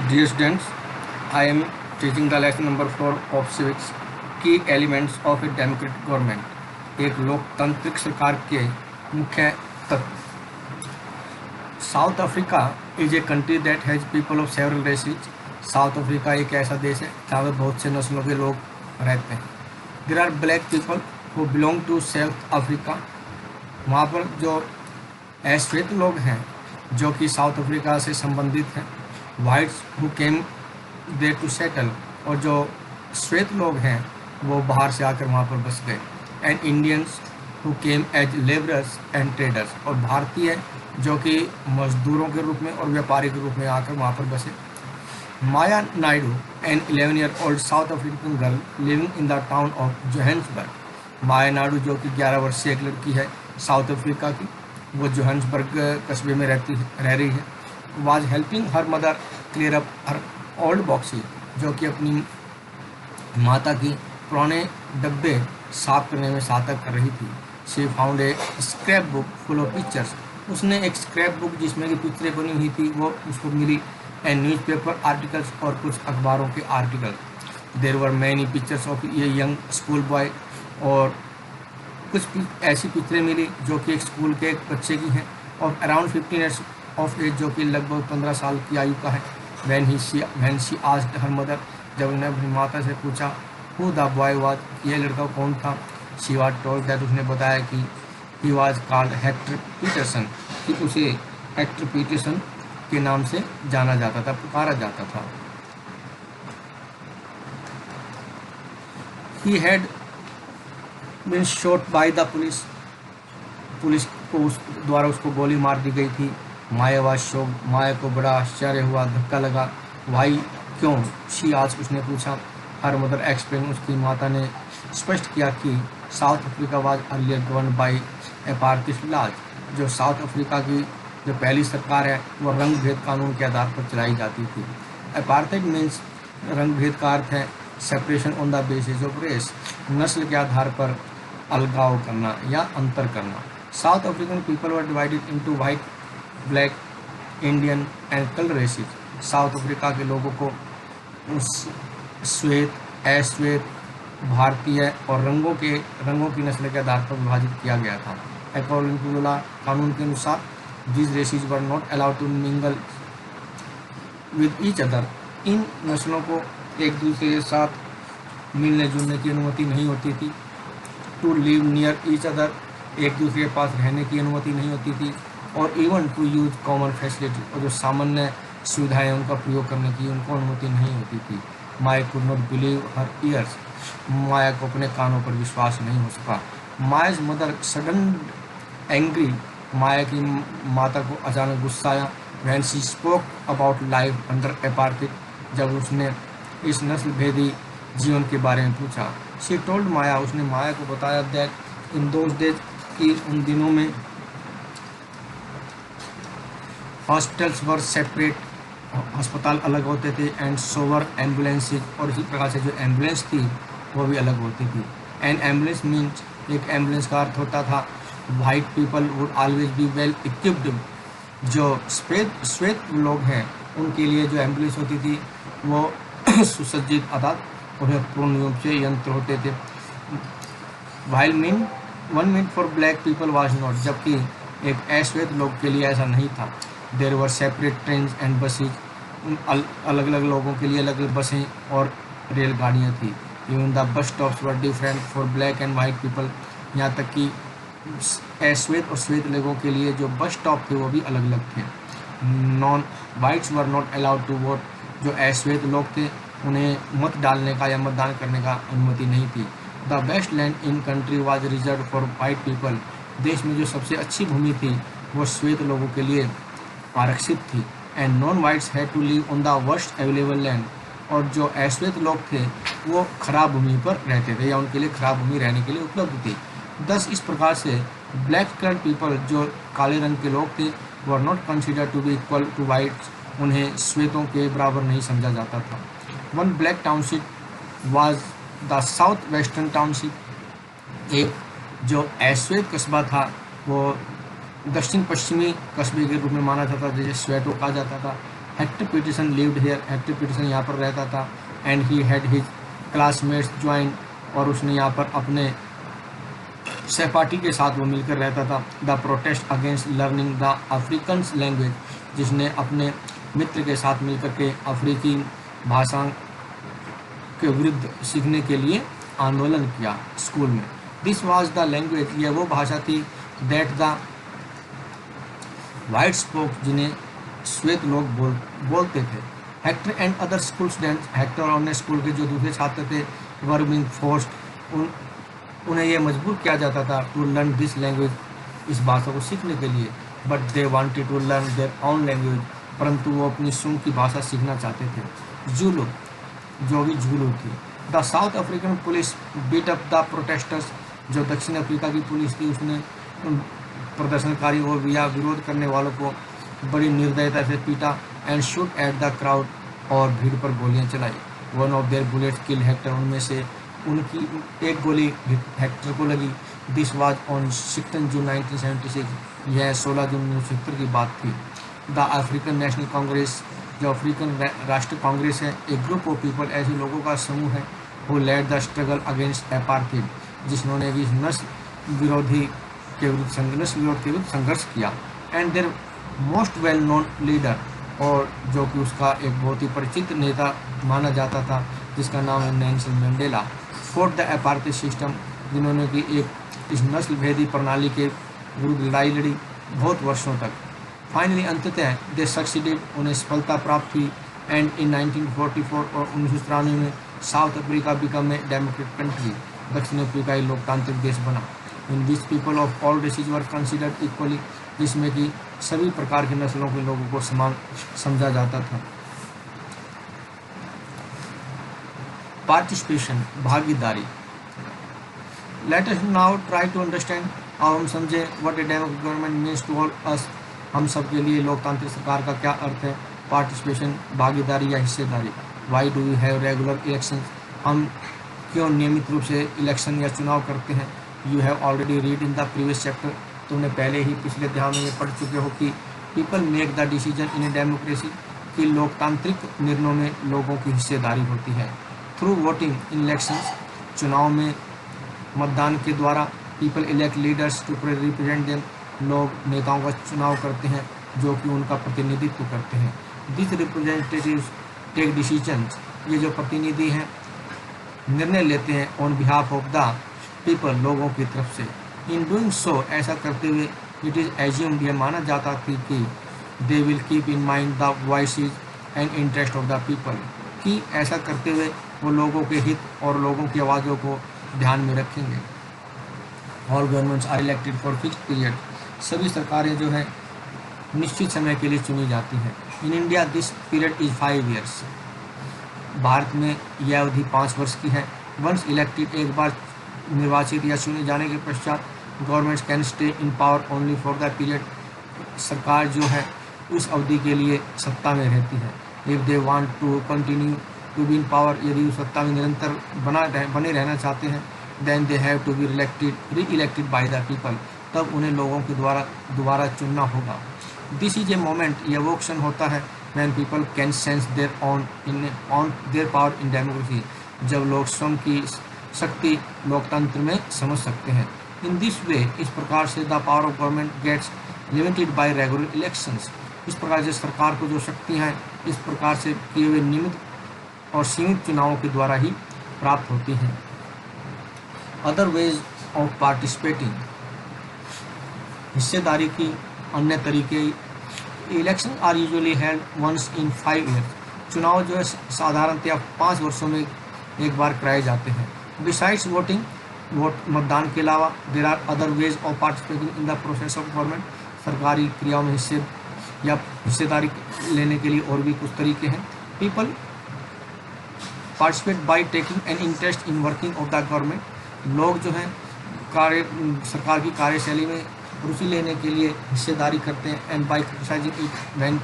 Dear students, I am teaching the lesson number 4 of civics, key elements of a democratic government. एक लोकतांत्रिक सरकार के मुख्य तत्व. South Africa is a country that has people of several races. South Africa एक ऐसा देश है जहाँ पर बहुत से नस्लों के लोग रहते हैं. There are black people who belong to South Africa. वहाँ पर जो श्वेत लोग हैं जो कि साउथ अफ्रीका से संबंधित हैं. Whites who came there to settle, और जो श्वेत लोग हैं वो बाहर से आकर वहाँ पर बस गए. And Indians who came as labourers and traders, और भारतीय जो कि मजदूरों के रूप में और व्यापारी के रूप में आकर वहाँ पर बसे. Maya Naidu, an 11-year-old South African girl living in the town of Johannesburg. Maya Naidu जो कि 11 वर्षीय एक लड़की है साउथ अफ्रीका की, वो जोहान्सबर्ग कस्बे में रह रही है. Was helping her mother clear up her old boxes, जो कि अपनी माता की पुराने डब्बे साफ करने में सहायता कर रही थी. She found a scrap book full of pictures. उसने एक स्क्रैप बुक जिसमें कि पिक्चरें बनी हुई थी वो उसको मिली. एंड न्यूज़पेपर आर्टिकल्स, और कुछ अखबारों के article. There were many pictures of a young school boy, और कुछ ऐसी पिक्चरें मिली जो कि एक स्कूल के एक बच्चे की हैं, और अराउंड 15 years ऑफ एज, जो कि लगभग 15 साल की आयु का है. When she asked her mother, जब उन्हें अपनी माता से पूछा हु द बॉय वाज, ये लड़का कौन था. शी वाज टोल्ड दैट, उसने बताया कि he was called Hector Pieterson, कि उसे हेक्टर पीटरसन के नाम से जाना जाता था, पुकारा जाता था. He had been shot by the police. Police को उस द्वारा उसको गोली मार दी गई थी. माया वाज शॉक्ड, माया को बड़ा आश्चर्य हुआ, धक्का लगा. वाई, क्यों. शी आज, उसने पूछा. हर मदर एक्सप्लेन, उसकी माता ने स्पष्ट किया कि South Africa was earlier govern by apartheid laws. जो साउथ अफ्रीका की जो पहली सरकार है वो रंग भेद कानून के आधार पर चलाई जाती थी. एपार्थाइड मीन्स, रंग भेद का अर्थ है separation on the basis of race, नस्ल के आधार पर अलगाव करना या अंतर करना. South African people were divided into white, black, Indian and colour races. South Africa के लोगों को श्वेत, अश्वेत, भारतीय और रंगों की नस्ल के आधार पर विभाजित किया गया था. अकॉर्डिंग टू लॉ, कानून के अनुसार, this races were not allowed to mingle with each other. इन नस्लों को एक दूसरे के साथ मिलने जुलने की अनुमति नहीं होती थी. To live near each other, एक दूसरे के पास रहने की अनुमति नहीं होती थी. और even to use common facility, और जो सामान्य सुविधाएं उनका प्रयोग करने की उनको अनुमति नहीं होती थी. Maya could not believe her ears, Maya को अपने कानों पर विश्वास नहीं हो सका. Maya's mother sudden angry, Maya की माता को अचानक गुस्सा आया. When she spoke about life under apartheid, जब उसने इस नस्ल भेदी जीवन के बारे में पूछा. शी टोल्ड माया, उसने माया को बताया दैट इन दोज डेज, कि उन दिनों में हॉस्पिटल्स वर सेपरेट, अस्पताल अलग होते थे. एंड सोवर एम्बुलेंसेज, और इसी प्रकार से जो एम्बुलेंस थी वो भी अलग होती थी. एंड एम्बुलेंस मीन्स, एक एम्बुलेंस का अर्थ होता था white people would always be well equipped. जो श्वेत लोग हैं उनके लिए जो एम्बुलेंस होती थी वो सुसज्जित, अर्थात उन्हें पूर्ण रूप से यंत्र होते थे. While 1 minute for black people was not, जबकि एक अश्वेत लोग के लिए ऐसा नहीं था. There were separate train and buses, अलग अलग लोगों के लिए अलग अलग बसें और रेलगाड़ियाँ थी. Even the bus stops were different for black and white people, यहाँ तक कि अश्वेत और श्वेत लोगों के लिए जो बस स्टॉप थे वो भी अलग अलग थे. Non whites were not allowed to vote, जो अश्वेत लोग थे उन्हें मत डालने का या मतदान करने का अनुमति नहीं थी. The best land in country was reserve for white people, देश में जो सबसे अच्छी भूमि थी वो श्वेत लोगों के लिए आरक्षित थी. And non whites had to live on the worst available land, और जो अश्वेत लोग थे वो खराब भूमि पर रहते थे या उनके लिए खराब भूमि रहने के लिए उपलब्ध थी. दस इस प्रकार से ब्लैक कलर पीपल, जो काले रंग के लोग थे, were not consider to be equal to whites, उन्हें श्वेतों के बराबर नहीं समझा जाता था. One black township was the South Western Township, एक जो अश्वेत कस्बा था वो दक्षिण पश्चिमी कस्बे के रूप में माना जाता था, जिसे स्वेटो कहा जाता था. Hector Pieterson lived here, Hector Pieterson यहाँ पर रहता था। And he had his classmates join, और उसने यहाँ पर अपने सहपाठी के साथ वो मिलकर रहता था। The protest against learning the African language, जिसने अपने मित्र के साथ मिलकर के अफ्रीकी भाषा के विरुद्ध सीखने के लिए आंदोलन किया स्कूल में। दिस वाज द लैंग्वेज, यह वो भाषा थी दैट द वाइट स्पोक, जिन्हें श्वेत लोग बोलते थे। Hector and other school students, Hector और अन्य स्कूल के जो दूसरे छात्र थे, वर बीइंग फोर्स्ड, उन्हें यह मजबूर किया जाता था टू लर्न दिस लैंग्वेज, इस भाषा को सीखने के लिए। But they wanted to learn their own language, परंतु वो अपनी स्वयं की भाषा सीखना चाहते थे, जुलू, जो भी जुलू थी। The South African police beat up the protesters, जो दक्षिण अफ्रीका की पुलिस थी उसने प्रदर्शनकारी और या विरोध करने वालों को बड़ी निर्दयता से पीटा। And shoot at the crowd, और भीड़ पर गोलियां चलाई। One of their bullets kill Hector, उनमें से उनकी एक गोली हेक्टर को लगी। दिस वाज ऑन 16 जून 1976, यह 16 जून 1976 की बात थी। द अफ्रीकन नेशनल कांग्रेस, जो अफ्रीकन राष्ट्रीय कांग्रेस है, एक ग्रुप ऑफ पीपल, ऐसे लोगों का समूह है, who led the struggle against apartheid, जिन्होंने भी नस्ल विरोधी के विरुद्ध संघर्ष किया। And their most well known leader, और जो कि उसका एक बहुत ही परिचित नेता माना जाता था, जिसका नाम है Nelson Mandela, fort the apartheid system, जिन्होंने कि एक इस नस्ल भेदी प्रणाली के विरुद्ध लड़ाई लड़ी बहुत वर्षों तक। फाइनली अंततः दे सक्सीडेड, उन्हें सफलता प्राप्त हुई। एंड इन 1944 और 1993 में South Africa became a democratic country, दक्षिण अफ्रीका एक लोकतांत्रिक देश बना। In which people of all races were considered equally, जिसमें कि सभी प्रकार की नस्लों के लोगों को समान समझा जाता था। पार्टिसिपेशन, भागीदारी। Let us now try to understand, अब हम समझे what a democratic government means to all us, हम सब के लिए लोकतांत्रिक सरकार का क्या अर्थ है। पार्टिसिपेशन, भागीदारी या हिस्सेदारी। Why do you have regular election, हम क्यों नियमित रूप से इलेक्शन या चुनाव करते हैं। You have already read in the previous chapter, तुमने पहले ही पिछले अध्याय में पढ़ चुके हो कि people make the decision in a democracy, कि लोकतांत्रिक निर्णयों में लोगों की हिस्सेदारी होती है। थ्रू वोटिंग इन इलेक्शंस, चुनाव में मतदान के द्वारा। People elect leaders to represent them, लोग नेताओं का चुनाव करते हैं जो कि उनका प्रतिनिधित्व करते हैं। दिस रिप्रेजेंटेटिव्स टेक डिसीजंस, ये जो प्रतिनिधि हैं निर्णय लेते हैं on behalf of the people, लोगों की तरफ से। इन डूइंग सो, ऐसा करते हुए, इट इज़ एज्यूम्ड, यह माना जाता थी कि they will keep in mind the voices and interest of the people, कि ऐसा करते हुए वो लोगों के हित और लोगों की आवाज़ों को ध्यान में रखेंगे। All governments are elected for fixed period, सभी सरकारें जो है निश्चित समय के लिए चुनी जाती हैं। In India this period is 5 years, Bharat में यह अवधि 5 वर्ष की है। वंस इलेक्टेड, एक बार निर्वाचित या चुने जाने के पश्चात, governments can stay in power only for the period, सरकार जो है उस अवधि के लिए सत्ता में रहती है। If they want to continue to be in power, यदि वो सत्ता में निरंतर बने रहना चाहते हैं, then they have to be reelected by the people, तब उन्हें लोगों के द्वारा दोबारा चुनना होगा। दिस इज ए मोमेंट, यह वो क्षण होता है when people can sense their own their power in democracy, जब लोग स्वयं की शक्ति लोकतंत्र में समझ सकते हैं। इन दिस वे, इस प्रकार से the power of government gets limited by regular elections, इस प्रकार से सरकार को जो शक्तियाँ हैं इस प्रकार से किए हुए नियमित और सीमित चुनावों के द्वारा ही प्राप्त होती हैं। अदर वेज ऑफ पार्टिसिपेटिंग, हिस्सेदारी की अन्य तरीके। Election are usually held once in 5 years, चुनाव जो है साधारणतया 5 वर्षों में एक बार कराए जाते हैं। बिसाइड्स वोटिंग, वोट मतदान के अलावा, there are other ways of participating in the process of government, सरकारी क्रियाओं में हिस्सेदारी लेने के लिए और भी कुछ तरीके हैं। People participate by taking an interest in working of the government, लोग जो हैं सरकार की कार्यशैली में रुचि लेने के लिए हिस्सेदारी करते हैं। And by criticising it when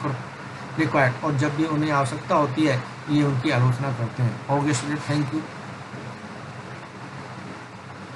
required, और जब भी उन्हें आवश्यकता होती है ये उनकी आलोचना करते हैं। Obviously, thank you.